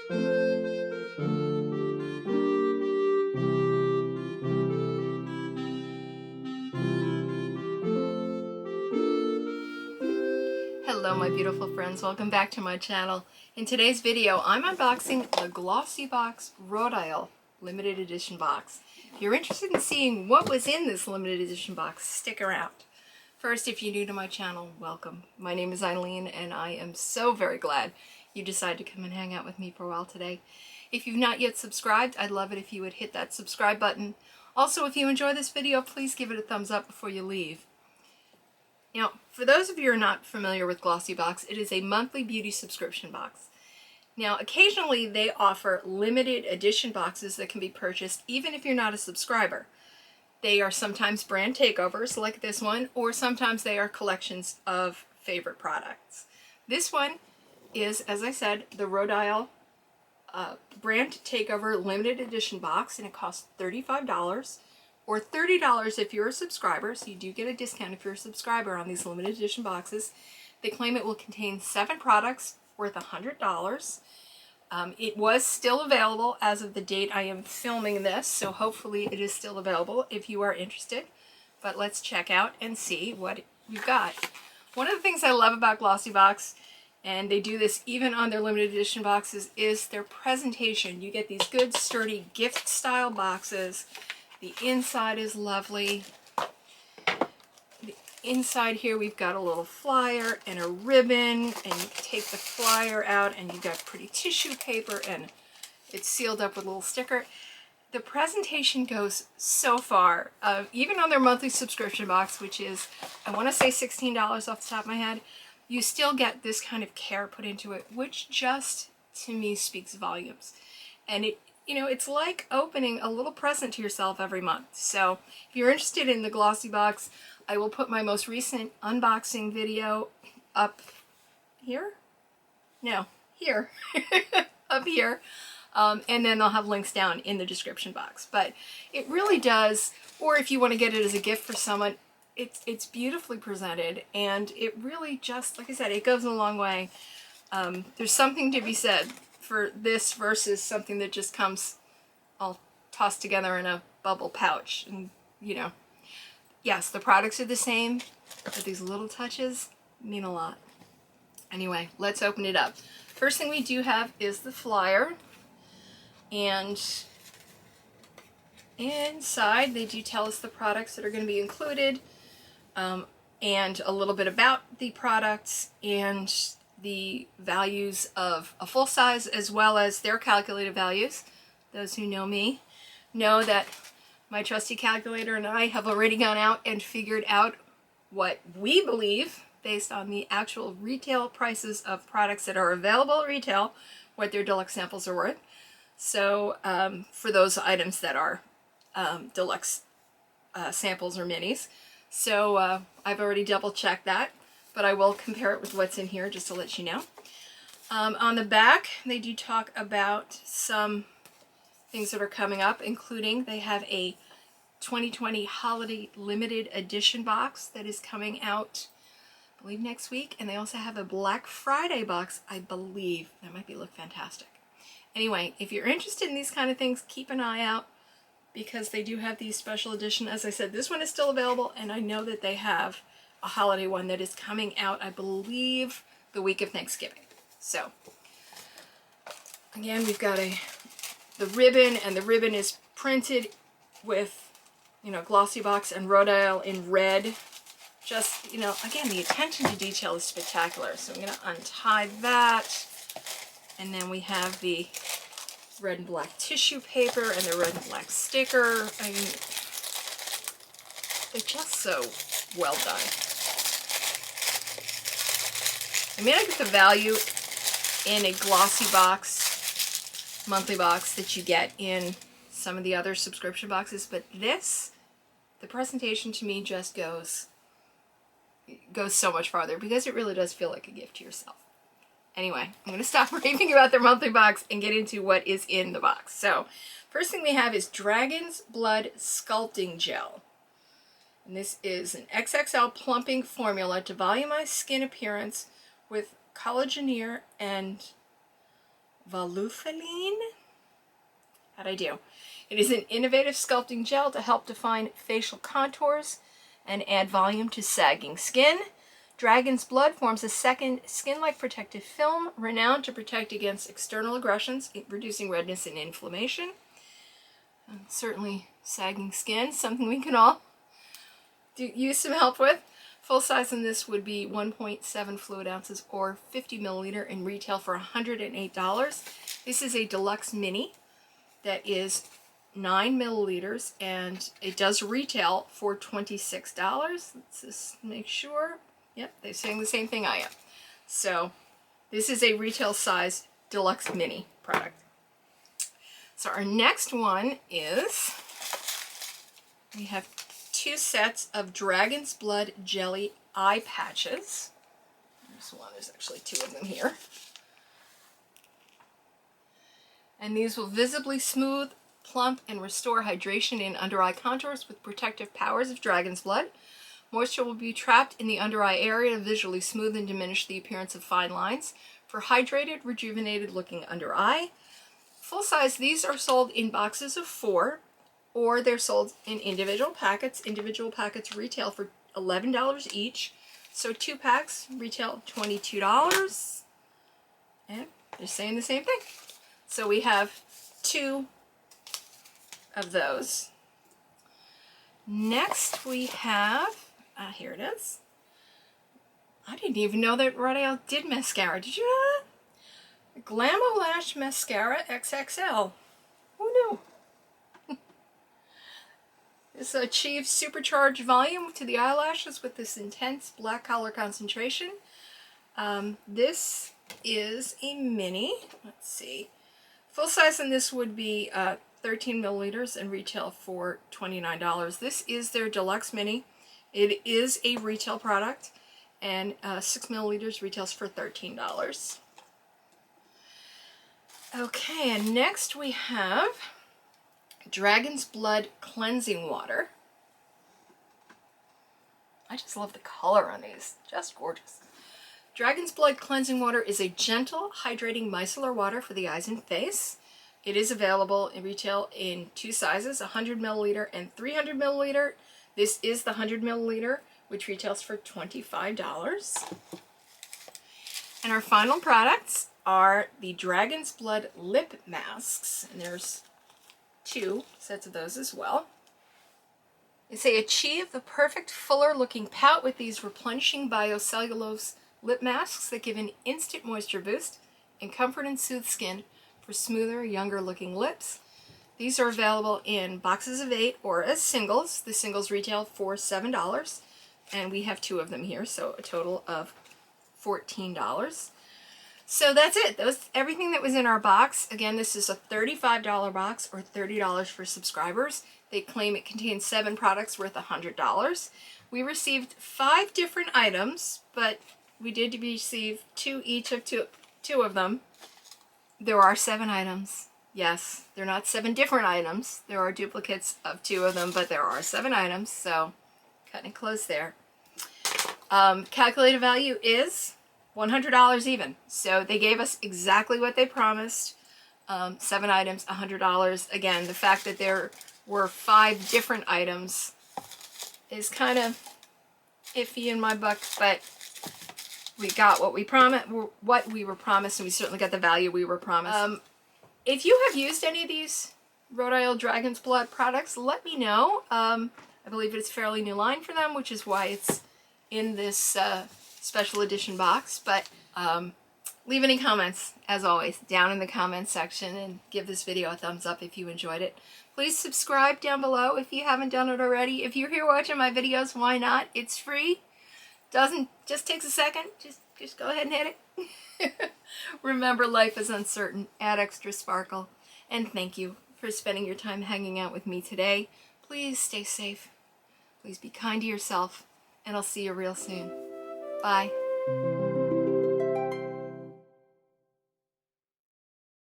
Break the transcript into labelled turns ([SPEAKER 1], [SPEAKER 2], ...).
[SPEAKER 1] Hello my beautiful friends, welcome back to my channel. In today's video I'm unboxing the GlossyBox Rodial limited edition box. If you're interested in seeing what was in this limited edition box, stick around. First, if you're new to my channel, welcome. My name is Eileen and I am so very glad you decided to come and hang out with me for a while today. If you've not yet subscribed, I'd love it if you would hit that subscribe button. Also, if you enjoy this video, please give it a thumbs up before you leave. Now, for those of you who are not familiar with GlossyBox, it is a monthly beauty subscription box. Now, occasionally they offer limited edition boxes that can be purchased even if you're not a subscriber. They are sometimes brand takeovers like this one, or sometimes they are collections of favorite products. This one is, as I said, the Rodial brand takeover limited edition box, and it costs $35. Or $30 if you're a subscriber, so you do get a discount if you're a subscriber on these limited edition boxes. They claim it will contain 7 products worth $100. It was still available as of the date I am filming this, so hopefully it is still available if you are interested. But let's check out and see what we've got. One of the things I love about GlossyBox, and they do this even on their limited edition boxes, is their presentation. You get these good, sturdy gift style boxes. The inside is lovely. The inside here we've got a little flyer and a ribbon, and you take the flyer out and you've got pretty tissue paper and it's sealed up with a little sticker. The presentation goes so far. Even on their monthly subscription box, which is, I want to say $16 off the top of my head, you still get this kind of care put into it, which just, to me, speaks volumes. And it's like opening a little present to yourself every month. So if you're interested in the GlossyBox, I will put my most recent unboxing video up here. No, here. Up here. And then I'll have links down in the description box. But it really does, or if you want to get it as a gift for someone, it's beautifully presented, and it really just, like I said, it goes a long way. There's something to be said for this versus something that just comes all tossed together in a bubble pouch. And yes, the products are the same, but these little touches mean a lot. Anyway, let's open it up. First thing we do have is the flyer, and inside they do tell us the products that are going to be included, and a little bit about the products and the values of a full size, as well as their calculated values. Those who know me know that my trusty calculator and I have already gone out and figured out what we believe, based on the actual retail prices of products that are available at retail, what their deluxe samples are worth. So for those items that are deluxe samples or minis. So I've already double checked that, but I will compare it with what's in here just to let you know. On the back, they do talk about some things that are coming up, including they have a 2020 holiday limited edition box that is coming out, I believe, next week. And they also have a Black Friday box, I believe. That might look fantastic. Anyway, if you're interested in these kind of things, keep an eye out, because they do have these special edition. As I said, this one is still available, and I know that they have a holiday one that is coming out, I believe, the week of Thanksgiving. So again, we've got the ribbon, and the ribbon is printed with GlossyBox and Rodial in red. Just, again, the attention to detail is spectacular. So I'm going to untie that, and then we have the red and black tissue paper and the red and black sticker. I mean, they're just so well done. I may not get the value in a GlossyBox monthly box that you get in some of the other subscription boxes, but this, the presentation to me just goes so much farther, because it really does feel like a gift to yourself. Anyway, I'm going to stop raving about their monthly box and get into what is in the box. So, first thing we have is Dragon's Blood Sculpting Gel. And this is an XXL plumping formula to volumize skin appearance with collagenere and Volufiline. How'd I do? It is an innovative sculpting gel to help define facial contours and add volume to sagging skin. Dragon's blood forms a second skin-like protective film renowned to protect against external aggressions, reducing redness and inflammation. Certainly sagging skin, something we can all use some help with. Full size in this would be 1.7 fluid ounces or 50 milliliter and retail for $108. This is a deluxe mini that is 9 milliliters and it does retail for $26. Let's just make sure. Yep, they're saying the same thing I am. So this is a retail size deluxe mini product. So our next one is, we have 2 sets of Dragon's Blood Jelly Eye Patches. There's one, there's actually 2 of them here. And these will visibly smooth, plump, and restore hydration in under-eye contours with protective powers of dragon's blood. Moisture will be trapped in the under-eye area to visually smooth and diminish the appearance of fine lines for hydrated, rejuvenated looking under-eye. Full size, these are sold in boxes of 4, or they're sold in individual packets. Individual packets retail for $11 each. So 2 packs retail $22. And they're saying the same thing. So we have 2 of those. Next we have, here it is. I didn't even know that Rodial did mascara. Did you know that? Glamour Lash Mascara XXL. Who knew? This achieves supercharged volume to the eyelashes with this intense black color concentration. This is a mini. Let's see. Full size in this would be 13 milliliters and retail for $29. This is their deluxe mini. It is a retail product, and 6 milliliters retails for $13. Okay, and next we have Dragon's Blood Cleansing Water. I just love the color on these, just gorgeous. Dragon's Blood Cleansing Water is a gentle, hydrating micellar water for the eyes and face. It is available in retail in 2 sizes, 100 milliliter and 300 milliliter. This is the 100 milliliter, which retails for $25. And our final products are the Dragon's Blood Lip Masks, and there's 2 sets of those as well. They say achieve the perfect fuller looking pout with these replenishing biocellulose lip masks that give an instant moisture boost and comfort and soothe skin for smoother, younger looking lips. These are available in boxes of 8 or as singles. The singles retail for $7, and we have 2 of them here, so a total of $14. So that's it. That was everything that was in our box. Again, this is a $35 box or $30 for subscribers. They claim it contains 7 products worth $100. We received 5 different items, but we did receive 2 each of 2 of them. There are 7 items. Yes, they're not 7 different items. There are duplicates of 2 of them, but there are 7 items, so cutting it close there. Calculated value is $100 even. So they gave us exactly what they promised. 7 items, $100. Again, the fact that there were 5 different items is kind of iffy in my book, but we got what we were promised, and we certainly got the value we were promised. If you have used any of these Rodial Dragon's Blood products, let me know. I believe it's a fairly new line for them, which is why it's in this special edition box. But leave any comments, as always, down in the comments section, and give this video a thumbs up if you enjoyed it. Please subscribe down below if you haven't done it already. If you're here watching my videos, why not? It's free. Just takes a second. Just go ahead and hit it. Remember, life is uncertain. Add extra sparkle. And thank you for spending your time hanging out with me today. Please stay safe. Please be kind to yourself. And I'll see you real soon. Bye.